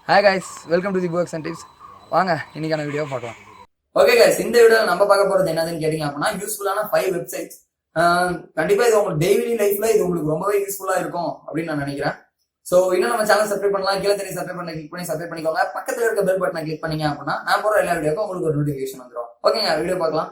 Hi guys, welcome to the books and tips. வாங்க இன்னைக்கான video பார்க்கலாம். ஓகே கைஸ், இந்த வீடியோ நம்ம பார்க்க போகிறது என்னதுன்னு கேட்டிங்க அப்படின்னா யூஸ்ஃபுல்லான 5 வெப்சைட்ஸ். கண்டிப்பாக இது உங்களுக்கு டெய்லி லைஃப்ல இது உங்களுக்கு ரொம்பவே யூஸ்ஃபுல்லாக இருக்கும் அப்படின்னு நான் நினைக்கிறேன். ஸோ இன்னும் நம்ம சேனல் சப்ஸ்கிரைப் பண்ணலாம். கீழே தெரிய சப்ஸ்கிரைப் பண்ணி கிளிக் பண்ணி சப்ஸ்கிரைப் பண்ணிக்கோங்க. பக்கத்தில் இருக்க பெல் பட்டனை கிளிக் பண்ணீங்க அப்படின்னா நான் போகிற எல்லா வீடியோக்கும் உங்களுக்கு ஒரு நோட்டிஃபிகேஷன் வந்துடும். ஓகேங்க, வீடியோ பார்க்கலாம்.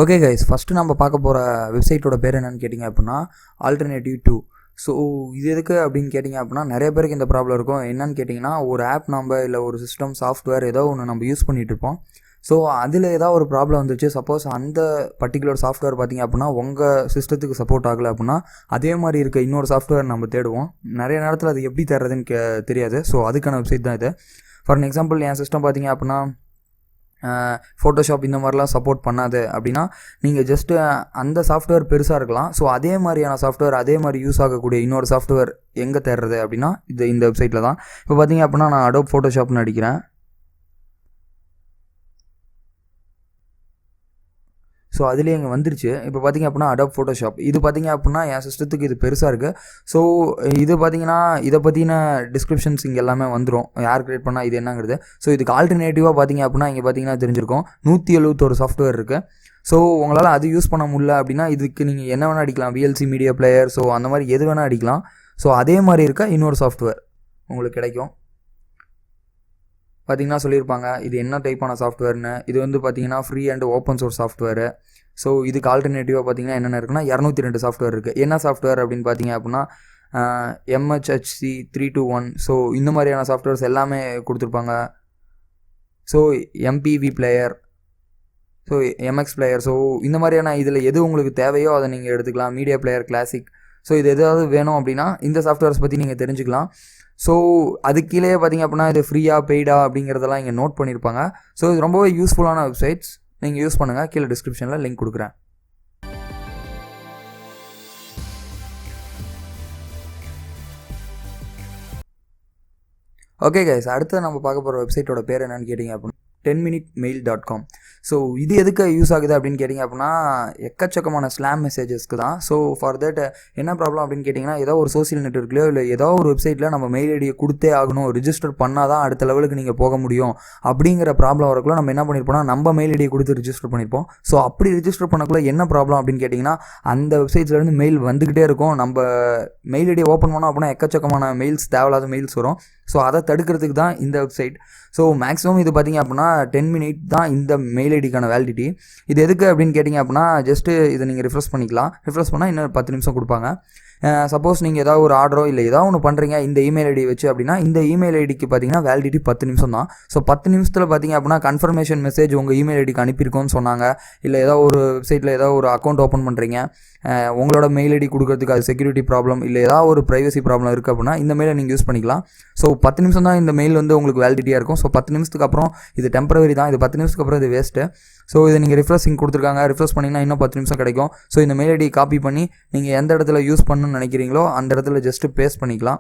ஓகே கைஸ், ஃபஸ்ட்டு நம்ம பார்க்க போகிற வெப்சைட்டோட பேர் என்னென்னு கேட்டிங்க அப்படின்னா ஆல்டர்னேட்டிவ் 2. ஸோ இது எதுக்கு அப்படின்னு கேட்டிங்க அப்படின்னா நிறைய பேருக்கு இந்த ப்ராப்ளம் இருக்கும். என்னன்னு கேட்டிங்கன்னா ஒரு ஆப் நம்ம இல்லை ஒரு சிஸ்டம் சாஃப்ட்வேர் ஏதோ ஒன்று நம்ம யூஸ் பண்ணிகிட்டு இருப்போம். ஸோ அதில் ஏதாவது ஒரு ப்ராப்ளம் வந்துச்சு. சப்போஸ் அந்த பர்டிகுலர் சாஃப்ட்வேர் பார்த்திங்க அப்படின்னா உங்கள் சிஸ்டத்துக்கு சப்போர்ட் ஆகலை அப்படின்னா அதே மாதிரி இருக்க இன்னொரு சாஃப்ட்வேர் நம்ம தேடுவோம். நிறைய நேரத்தில் அது எப்படி தேடுறதுன்னு தெரியாது. ஸோ அதுக்கான வெப்சைட் தான் இது. ஃபார் எக்ஸாம்பிள் என் சிஸ்டம் பார்த்திங்க அப்படின்னா ஃபோட்டோஷாப் இந்த மாதிரிலாம் சப்போர்ட் பண்ணாது அப்படின்னா நீங்கள் ஜஸ்ட்டு அந்த சாஃப்ட்வேர் பெருசாக இருக்கலாம். ஸோ அதே மாதிரியான சாஃப்ட்வேர் அதே மாதிரி யூஸ் ஆகக்கூடிய இன்னொரு சாஃப்ட்வேர் எங்கே தேடுறது அப்படின்னா இந்த வெப்சைட்டில் தான். இப்போ பார்த்தீங்க அப்படின்னா நான் அடோப் ஃபோட்டோஷாப்னு அடிக்கிறேன். ஸோ அதுலேயே இங்கே வந்துருச்சு. இப்போ பார்த்திங்க அப்படின்னா அடோப் ஃபோட்டோஷாப் இது பார்த்திங்க அப்படின்னா என் சிஸ்டத்துக்கு இது பெருசாக இருக்குது. ஸோ இது பார்த்திங்கன்னா இதை பற்றின டிஸ்கிரிப்ஷன்ஸ் இங்கே எல்லாமே வந்துடும், யார் க்ரியேட் பண்ணால் இது என்னங்கிறது. ஸோ இதுக்கு ஆல்டர்னேட்டிவாக பார்த்திங்க அப்படின்னா இங்கே பார்த்திங்கன்னா தெரிஞ்சிருக்கும் 171 சாஃப்ட்வேர் இருக்குது. ஸோ உங்களால் அது யூஸ் பண்ண முடியல அப்படின்னா இதுக்கு நீங்கள் என்ன வேணால் அடிக்கலாம், VLC மீடியா பிளேயர், ஸோ அந்த மாதிரி எது வேணால் அடிக்கலாம். ஸோ அதே மாதிரி இருக்க இன்னொரு சாஃப்ட்வேர் உங்களுக்கு கிடைக்கும். பார்த்திங்கன்னா சொல்லியிருப்பாங்க இது என்ன டைப்பான சாஃப்ட்வேர்னு. இது வந்து பார்த்திங்கன்னா free and open source software. So இதுக்கு ஆல்டர்னேட்டிவாக பார்த்திங்கன்னா என்னென்ன இருக்குன்னா 202 சாஃப்ட்வேர் இருக்குது. என்ன சாஃப்ட்வேர் அப்படின்னு பார்த்திங்க அப்படின்னா MHHC 321. ஸோ இந்த மாதிரியான சாஃப்ட்வேர்ஸ் எல்லாமே கொடுத்துருப்பாங்க. So MPV player, so MX player. So இந்த மாதிரியான இதில் எது உங்களுக்கு தேவையோ அதை நீங்கள் எடுத்துக்கலாம். Media player, classic. ஸோ இது எதாவது வேணும் அப்படின்னா இந்த சாஃப்ட்வேர்ஸ் பற்றி நீங்கள் தெரிஞ்சுக்கலாம். ஸோ அது கீழே பார்த்திங்க அப்படின்னா இது ஃப்ரீயாக பெய்டா அப்படிங்கிறதெல்லாம் இங்கே நோட் பண்ணியிருப்பாங்க. ஸோ இது ரொம்பவே யூஸ்ஃபுல்லான வெப்சைட்ஸ், நீங்கள் யூஸ் பண்ணுங்கள். கீழே டிஸ்கிரிப்ஷனில் லிங்க் கொடுக்குறேன். ஓகே கைஸ், அடுத்து நம்ம பார்க்க போகிற வெப்சைட்டோட பேர் என்னென்னு கேட்டிங்க அப்படின்னா 10minutemail.com. ஸோ இது எதுக்கு யூஸ் ஆகுது அப்படின்னு கேட்டிங்க அப்படின்னா எக்கச்சக்கமான ஸ்லாம் மெசேஜஸ்க்கு தான். ஸோ ஃபார் தட் என்ன ப்ராப்ளம் அப்படின்னு கேட்டிங்கன்னா ஏதோ ஒரு சோசியல் நெட்வொர்க்லையோ இல்லை ஏதோ ஒரு வெப்சைட்டில் நம்ம மெயில் ஐடியை கொடுத்தே ஆகணும், ரிஜிஸ்டர் பண்ணால் தான் அடுத்த லெவலுக்கு நீங்கள் போக முடியும் அப்படிங்கிற ப்ராப்ளம் வரக்குள்ள நம்ம என்ன பண்ணியிருப்போம்னா நம்ம மெயில் ஐடியை கொடுத்து ரிஜிஸ்டர் பண்ணியிருப்போம். ஸோ அப்படி ரிஜிஸ்டர் பண்ணக்குள்ள என்ன ப்ராப்ளம் அப்படின்னு கேட்டிங்கன்னா அந்த வெப்சைட்ஸ்லேருந்து மெயில் வந்துக்கிட்டே இருக்கும். நம்ம மெயில் ஐடியை ஓப்பன் பண்ணோம் அப்படின்னா எக்கச்சக்கமான மெயில்ஸ், தேவையில்லாத மெயில்ஸ் வரும். ஸோ அதை தடுக்கிறதுக்கு தான் இந்த வெப்சைட். ஸோ மேக்ஸிமம் இது பார்த்திங்க அப்படின்னா 10 minutes தான் இந்த மெயில் ஐடிக்கான வேலிடிட்டி. இது எதுக்கு அப்படின்னு கேட்டிங்க அப்படின்னா ஜஸ்ட்டு இதை நீங்கள் ரிஃப்ரெஷ் பண்ணிக்கலாம். ரிஃப்ரெஷ் பண்ணால் இன்னும் 10 நிமிஷம் கொடுப்பாங்க. சப்போஸ் நீங்கள் ஏதாவது ஒரு ஆர்டரோ இல்லை ஏதாவது ஒன்று பண்ணுறீங்க இந்த இமெயில் ஐடி வச்சு அப்படின்னா இந்த இமெயில் ஐடிக்கு பார்த்தீங்கன்னா வேலிடிட்டி 10 நிமிஷம் தான். ஸோ 10 நிமிஷத்தில் பார்த்திங்க அப்படின்னா கன்ஃபர்மேஷன் மெசேஜ் உங்கள் இமெயில் ஐடிக்கு அனுப்பியிருக்கோன்னு சொன்னாங்க. இல்லை ஏதோ ஒரு வெப்சைட்டில் ஏதோ ஒரு அக்கௌண்ட் ஓப்பன் பண்ணுறீங்க, உங்களோட மெயில் ஐடி கொடுக்கறதுக்கு அது செக்யூரிட்டி ப்ராப்ளம் இல்லை ஏதாவது ஒரு ப்ரைவசி ப்ராப்ளம் இருக்குது அப்படின்னா இந்த மெயிலை நீங்கள் யூஸ் பண்ணிக்கலாம். ஸோ 10 நிமிஷம் தான் இந்த மெயில் வந்து உங்களுக்கு வேலிடிட்டியாக இருக்கும். ஸோ 10 நிமிஷத்துக்கு அப்புறம் இது டெம்பரவரி தான். இது 10 நிமிஷத்துக்கு அப்புறம் இது வேஸ்ட்டு. ஸோ இதை நீங்கள் ரிஃப்ரெஷிங் கொடுத்துருக்காங்க, ரிஃப்ரெஷ் பண்ணிங்கன்னா இன்னும் 10 நிமிஷம் கிடைக்கும். ஸோ இந்த மெயில் ஐடி காப்பி பண்ணி நீங்கள் எந்த இடத்துல யூஸ் பண்ணணும்னு நினைக்கிறீங்களோ அந்த இடத்துல ஜஸ்ட்டு பேஸ்ட் பண்ணிக்கலாம்.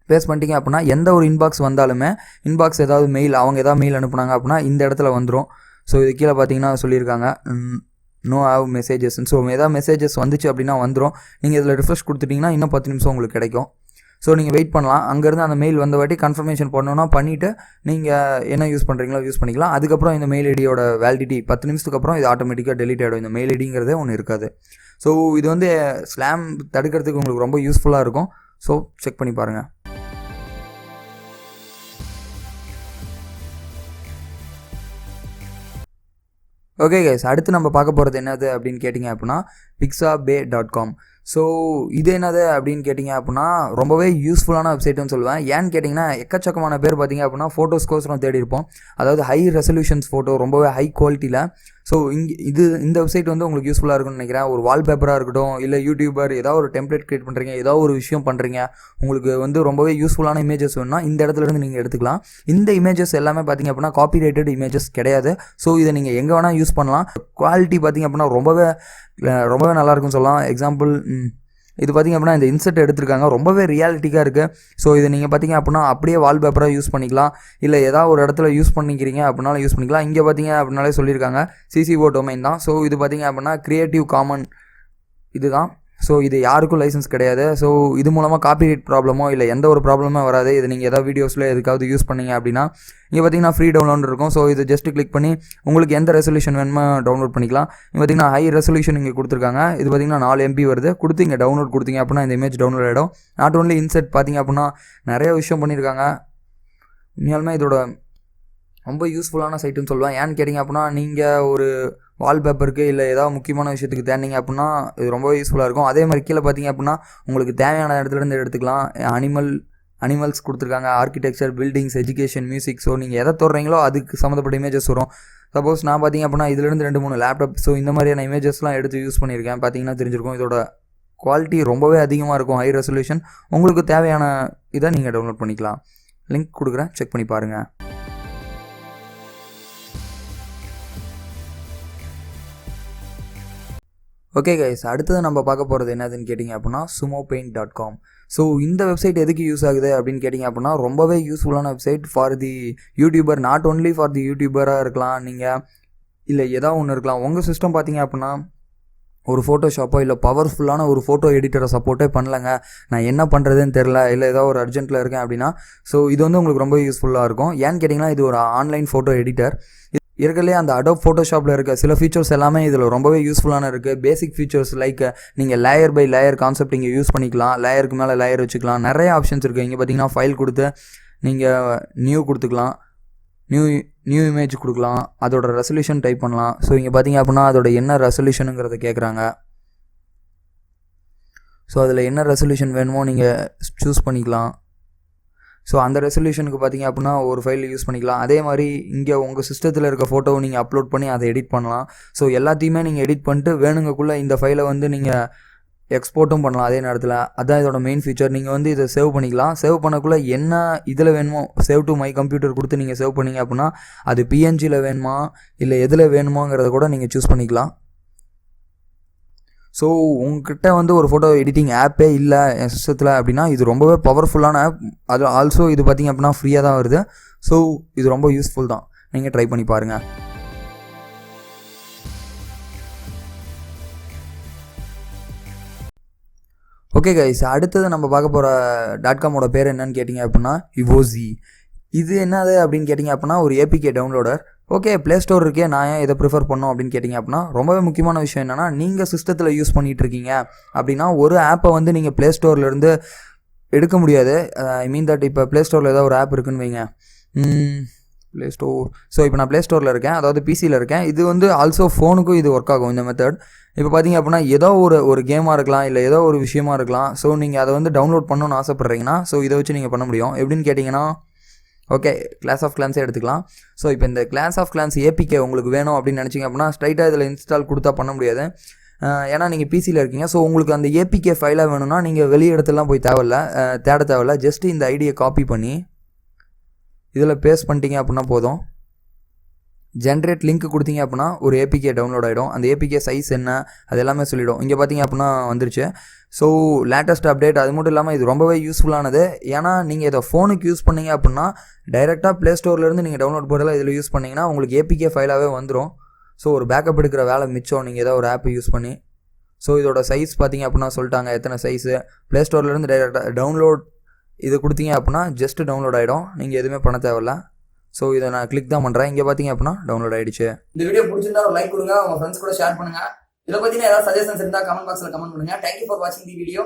பேஸ்ட் பண்ணிட்டீங்க அப்படின்னா எந்த ஒரு இன்பாக்ஸ் வந்தாலுமே இன்பாக்ஸ் ஏதாவது மெயில் அவங்க ஏதாவது மெயில் அனுப்புனாங்க அப்படின்னா இந்த இடத்துல வந்துடும். ஸோ இது கீழே பார்த்தீங்கன்னா சொல்லியிருக்காங்க நோ ஹேவ் மெசேஜஸ். ஸோ ஏதாவது மெசேஜஸ் வந்துச்சு அப்படின்னா வந்துடும். நீங்கள் இதில் ரிஃப்ரெஷ் கொடுத்துட்டிங்கன்னா இன்னும் 10 நிமிஷம் உங்களுக்கு கிடைக்கும். ஸோ நீங்கள் வெயிட் பண்ணலாம். அங்கேருந்து அந்த மெயில் வந்த வாட்டி கன்ஃபர்மேஷன் பண்ணணும்னா பண்ணிவிட்டு நீங்கள் என்ன யூஸ் பண்ணுறீங்களோ யூஸ் பண்ணிக்கலாம். அதுக்கப்புறம் இந்த மெயில் ஐடியோட வேலிடிட்டி 10 நிமிஷத்துக்கு அப்புறம் இது ஆட்டோமேட்டிக்காக டெலிட் ஆகிடும். இந்த மெயில் ஐடிங்கிறதே ஒன்று இருக்காது. ஸோ இது வந்து ஸ்லாம் தடுக்கிறதுக்கு உங்களுக்கு ரொம்ப யூஸ்ஃபுல்லாக இருக்கும். ஸோ செக் பண்ணி பாருங்கள். ஓகே கைஸ், அடுத்து நம்ம பார்க்க போகிறது என்னது அப்படின்னு கேட்டிங்க அப்படின்னா pixabay.com. ஸோ இது என்னது அப்படின்னு கேட்டிங்க அப்படின்னா ரொம்பவே யூஸ்ஃபுல்லான வெப்சைட்டுன்னு சொல்லுவேன். ஏன்னு கேட்டிங்கன்னா எக்கச்சக்கமான பேர் பார்த்திங்க அப்படின்னா ஃபோட்டோஸ்கோசரம் தேடி இருப்போம். அதாவது ஹை ரெசல்யூஷன்ஸ் ஃபோட்டோ, ரொம்பவே ஹை குவாலிட்டியில். ஸோ இந்த வெப்சைட் வந்து உங்களுக்கு யூஸ்ஃபுல்லாக இருக்குன்னு நினைக்கிறேன். ஒரு வால்பேப்பராக இருக்கட்டும், இல்லை யூடியூபர் ஏதாவது ஒரு டெம்ப்ளேட் க்ரியேட் பண்ணுறீங்க, ஏதாவது ஒரு விஷயம் பண்ணுறீங்க, உங்களுக்கு வந்து ரொம்பவே யூஸ்ஃபுல்லான இமேஜஸ் வேணும்னா இந்த இடத்துலேருந்து நீங்கள் எடுத்துக்கலாம். இந்த இமேஜஸ் எல்லாமே பார்த்திங்க அப்படின்னா காப்பிரைட்டட் இமேஜஸ் கிடையாது. ஸோ இதை நீங்கள் எங்கே வேணால் யூஸ் பண்ணலாம். குவாலிட்டி பார்த்திங்க அப்படின்னா ரொம்பவே நல்லாயிருக்குன்னு சொல்லலாம். எக்ஸாம்பிள் இது பார்த்திங்க அப்படின்னா இந்த இன்செர்ட் எடுத்திருக்காங்க, ரொம்பவே ரியாலிட்டிக்காக இருக்குது. ஸோ இது நீங்கள் பார்த்திங்க அப்படின்னா அப்படியே வால்பேப்பராக யூஸ் பண்ணிக்கலாம், இல்லை ஏதாவது ஒரு இடத்துல யூஸ் பண்ணிக்கிறீங்க அப்படின்னாலும் யூஸ் பண்ணிக்கலாம். இங்கே பார்த்திங்க அப்படின்னாலே சொல்லியிருக்காங்க CC-BY டொமைன் தான். ஸோ இது பார்த்திங்க அப்படின்னா கிரியேட்டிவ் காமன் இதுதான். ஸோ இது யாருக்கும் லைசன்ஸ் கிடையாது. ஸோ இது மூலமாக காப்பிரைட் ப்ராப்ளமோ இல்லை எந்த ஒரு ப்ராப்ளமோ வராது. இது நீங்கள் ஏதாவது வீடியோஸில் எதுக்காவது யூஸ் பண்ணீங்க அப்படின்னா இங்கே பார்த்தீங்கன்னா ஃப்ரீ டவுன்லோட் இருக்கும். ஸோ இது ஜஸ்ட் கிளிக் பண்ணி உங்களுக்கு எந்த ரெசல்யூஷன் வேணுமோ டவுன்லோட் பண்ணிக்கலாம். இங்கே பார்த்தீங்கன்னா ஹை ரெசல்யூஷன் இங்கே கொடுத்துருக்காங்க. இது பார்த்தீங்கன்னா 4 MB வருது. கொடுத்து இங்கே டவுன்லோட் கொடுத்தீங்க அப்படின்னா இந்த இமேஜ் டவுன்லோட் ஆகிடும். நாட் ஓன்லி இன்செர்ட் பார்த்தீங்க அப்படின்னா நிறைய விஷயம் பண்ணியிருக்காங்க. உண்மையாலுமே இதோட ரொம்ப யூஸ்ஃபுல்லான சைட்டுன்னு சொல்லுவேன். ஏன்னு கேட்டிங்க அப்படின்னா நீங்கள் ஒரு வால்பேப்பருக்கு இல்லை ஏதாவது முக்கியமான விஷயத்துக்கு தேடிங்க அப்படின்னா இது ரொம்ப யூஸ்ஃபுல்லாக இருக்கும். அதே மாதிரி கீழே பார்த்தீங்க அப்படின்னா உங்களுக்கு தேவையான இடத்துலேருந்து எடுத்துக்கலாம். அனிமல்ஸ் கொடுத்துருக்காங்க, architecture, buildings, education, music. So நீங்கள் எதை தொடுறீங்களோ அதுக்கு சம்மந்தப்பட்ட இமேஜஸ் வரும். சப்போஸ் நான் பார்த்திங்க அப்படின்னா இதுலேருந்து 2-3 லேப்டாப் ஸோ இந்த மாதிரியான இமேஜஸ்லாம் எடுத்து யூஸ் பண்ணியிருக்கேன். பார்த்தீங்கன்னா தெரிஞ்சிருக்கும் இதோட குவாலிட்டி ரொம்பவே அதிகமாக இருக்கும், ஹை ரெசல்யூஷன். உங்களுக்கு தேவையான இதை நீங்கள் டவுன்லோட் பண்ணிக்கலாம். லிங்க் கொடுக்குறேன், செக் பண்ணி பாருங்கள். ஓகே கைஸ், அடுத்தது நம்ம பார்க்க போகிறது என்னதுன்னு கேட்டிங்க அப்படின்னா sumopaint.com. ஸோ இந்த வெப்சைட் எதுக்கு யூஸ் ஆகுது அப்படின்னு கேட்டிங்க அப்படின்னா ரொம்பவே யூஸ்ஃபுல்லான website for the YouTuber. Not only for the யூடியூபராக இருக்கலாம், நீங்கள் இல்லை ஏதாவது ஒன்று இருக்கலாம். உங்கள் சிஸ்டம் பார்த்தீங்க அப்படின்னா ஒரு ஃபோட்டோஷாப்போ இல்லை பவர்ஃபுல்லான ஒரு ஃபோட்டோ எடிட்டரை சப்போர்ட்டே பண்ணலங்க, நான் என்ன பண்ணுறதுன்னு தெரில, இல்லை ஏதாவது ஒரு அர்ஜென்ட்டில் இருக்கேன் அப்படின்னா ஸோ இது வந்து உங்களுக்கு ரொம்ப யூஸ்ஃபுல்லாக இருக்கும். ஏன்னு கேட்டிங்கன்னா இது ஒரு ஆன்லைன் ஃபோட்டோ எடிட்டர். இருக்கலே அந்த அடோப் ஃபோட்டோஷாப்பில் இருக்க சில ஃபீச்சர்ஸ் எல்லாமே இதில் ரொம்பவே யூஸ்ஃபுல்லான இருக்குது. பேசிக் ஃபீச்சர்ஸ் லைக் நீங்கள் லேயர் பை லேயர் கான்செப்ட் இங்கே யூஸ் பண்ணிக்கலாம், லேயருக்கு மேலே லேயர் வச்சுக்கலாம், நிறைய ஆப்ஷன்ஸ் இருக்குது. இங்கே பார்த்தீங்கன்னா ஃபைல் கொடுத்து நீங்கள் நியூ கொடுத்துக்கலாம், நியூ இமேஜ் கொடுக்கலாம், அதோட ரெசல்யூஷன் டைப் பண்ணலாம். ஸோ இங்கே பார்த்தீங்க அப்படின்னா அதோட என்ன ரெசல்யூஷனுங்கிறத கேட்குறாங்க. ஸோ அதில் என்ன ரெசல்யூஷன் வேணுமோ நீங்கள் சூஸ் பண்ணிக்கலாம். ஸோ அந்த ரெசல்யூஷனுக்கு பார்த்தீங்க அப்படின்னா ஒரு ஃபைல் யூஸ் பண்ணிக்கலாம். அதே மாதிரி இங்கே உங்கள் சிஸ்டத்தில் இருக்க ஃபோட்டோவை நீங்கள் அப்லோட் பண்ணி அதை எடிட் பண்ணலாம். ஸோ எல்லாத்தையுமே நீங்கள் எடிட் பண்ணிட்டு வேணுங்கக்குள்ளே இந்த ஃபைலை வந்து நீங்கள் எக்ஸ்போர்ட்டும் பண்ணலாம் அதே நேரத்தில். அதுதான் இதோட மெயின் ஃபீச்சர். நீங்கள் வந்து இதை சேவ் பண்ணிக்கலாம். சேவ் பண்ணக்குள்ளே என்ன இதில் வேணுமோ சேவ் டு மை கம்ப்யூட்டர் கொடுத்து நீங்கள் சேவ் பண்ணிங்க அப்படின்னா அது PNGயில் வேணுமா இல்லை எதில் வேணுமாங்கிறத கூட நீங்கள் சூஸ் பண்ணிக்கலாம். ஸோ உங்ககிட்ட வந்து ஒரு ஃபோட்டோ எடிட்டிங் ஆப்பே இல்லை என் சிஸ்டத்தில் அப்படின்னா இது ரொம்பவே பவர்ஃபுல்லான ஆப். அது ஆல்சோ இது பார்த்திங்க அப்படின்னா ஃப்ரீயாக தான் வருது. ஸோ இது ரொம்ப யூஸ்ஃபுல் தான், நீங்கள் ட்ரை பண்ணி பாருங்கள். ஓகே கைஸ், அடுத்தது நம்ம பார்க்க போகிற .comோட பேர் என்னன்னு கேட்டிங்க அப்படின்னா Evozy. இது என்னது அப்படின்னு கேட்டிங்க அப்படின்னா ஒரு APK downloader. Okay, play store இருக்கே, நான் ஏன் இதை ப்ரிஃபர் பண்ணோம் அப்படின்னு கேட்டிங்க அப்படின்னா ரொம்பவே முக்கியமான விஷயம் என்னென்னா நீங்கள் சிஸ்டத்தில் யூஸ் பண்ணிகிட்டு இருக்கீங்க அப்படின்னா ஒரு ஆப்பை வந்து நீங்கள் ப்ளே ஸ்டோர்லேருந்து எடுக்க முடியாது. ஐ மீன் தட் இப்போ ப்ளே ஸ்டோரில் ஏதாவது ஒரு ஆப் இருக்குன்னு வைங்க, ப்ளே ஸ்டோர். ஸோ இப்போ நான் ப்ளே ஸ்டோரில் இருக்கேன், அதாவது PCயில் இருக்கேன். இது வந்து ஆல்சோ ஃபோனுக்கும் இது ஒர்க் ஆகும் இந்த மெத்தட். இப்போ பார்த்தீங்க அப்படின்னா ஏதோ ஒரு கேமாக இருக்கலாம், இல்லை ஏதோ ஒரு விஷயமா இருக்கலாம். ஸோ நீங்கள் அதை வந்து டவுன்லோட் பண்ணணும்னு ஆசைப்பட்றீங்கன்னா ஸோ இதை வச்சு நீங்கள் பண்ண முடியும். எப்படின்னு கேட்டிங்கன்னா ஓகே, கிளாஸ் ஆஃப் கிளான்ஸே எடுத்துக்கலாம். ஸோ இப்போ இந்த கிளாஸ் ஆஃப் கிளான்ஸ் APK உங்களுக்கு வேணும் அப்படின்னு நினச்சிங்க அப்படின்னா ஸ்ட்ரைட்டாக இதில் இன்ஸ்டால் கொடுத்தா பண்ண முடியாது. ஏன்னா நீங்கள் PCயில் இருக்கீங்க. ஸோ உங்களுக்கு அந்த APK ஃபைலாக வேணும்னா நீங்கள் வெளி இடத்துலாம் போய் தேட தேவையில்ல. ஜஸ்ட்டு இந்த ஐடியை காப்பி பண்ணி இதில் பேஸ்ட் பண்ணிட்டீங்க அப்படின்னா போதும். ஜென்ரேட் லிங்க் கொடுத்தீங்க அப்படின்னா ஒரு APK டவுன்லோட் ஆகிடும். அந்த APK சைஸ் என்ன அது எல்லாமே சொல்லிவிடும். இங்கே பார்த்தீங்க அப்படின்னா வந்துருச்சு. So latest update. அது மட்டும் இல்லாமல் இது ரொம்பவே யூஸ்ஃபுல்லானது. ஏன்னா நீங்கள் இதை ஃபோனுக்கு யூஸ் பண்ணீங்க அப்படின்னா டைரெக்டாக ப்ளே ஸ்டோர்லேருந்து நீங்கள் டவுன்லோட் போகிறதெல்லாம் இதில் யூஸ் பண்ணிங்கன்னா உங்களுக்கு APK ஃபைலாகவே வந்துடும். ஸோ ஒரு பேக்கப் எடுக்கிற வேலை மிச்சம் நீங்கள் ஏதாவது ஒரு ஆப் யூஸ் பண்ணி. ஸோ இதோட சைஸ் பார்த்தீங்க அப்படின்னா சொல்லிட்டாங்க எத்தனை சைஸு. ப்ளே ஸ்டோர்லேருந்து டைரெக்டாக டவுன்லோட் இது கொடுத்தீங்க அப்படின்னா ஜஸ்ட்டு டவுன்லோட் ஆகிடும், நீங்கள் எதுவுமே பண்ண தேவையில்ல. ஸோ இதை நான் கிளிக் தான் பண்ணுறேன். இங்கே பார்த்தீங்க அப்படின்னா டவுன்லோட் ஆகிடுச்சு. இந்த வீடியோ பிடிச்சிருந்தா ஒரு லைக் கொடுங்க, உங்கள் ஃப்ரெண்ட்ஸ் கூட ஷேர் பண்ணுங்கள். இதை பற்றின ஏதாவது சஜஷன்ஸ் இருந்தால் கமெண்ட் பாக்ஸில் கமெண்ட் பண்ணுங்கள். தேங்க்யூ ஃபார் வாட்சிங் தி வீடியோ.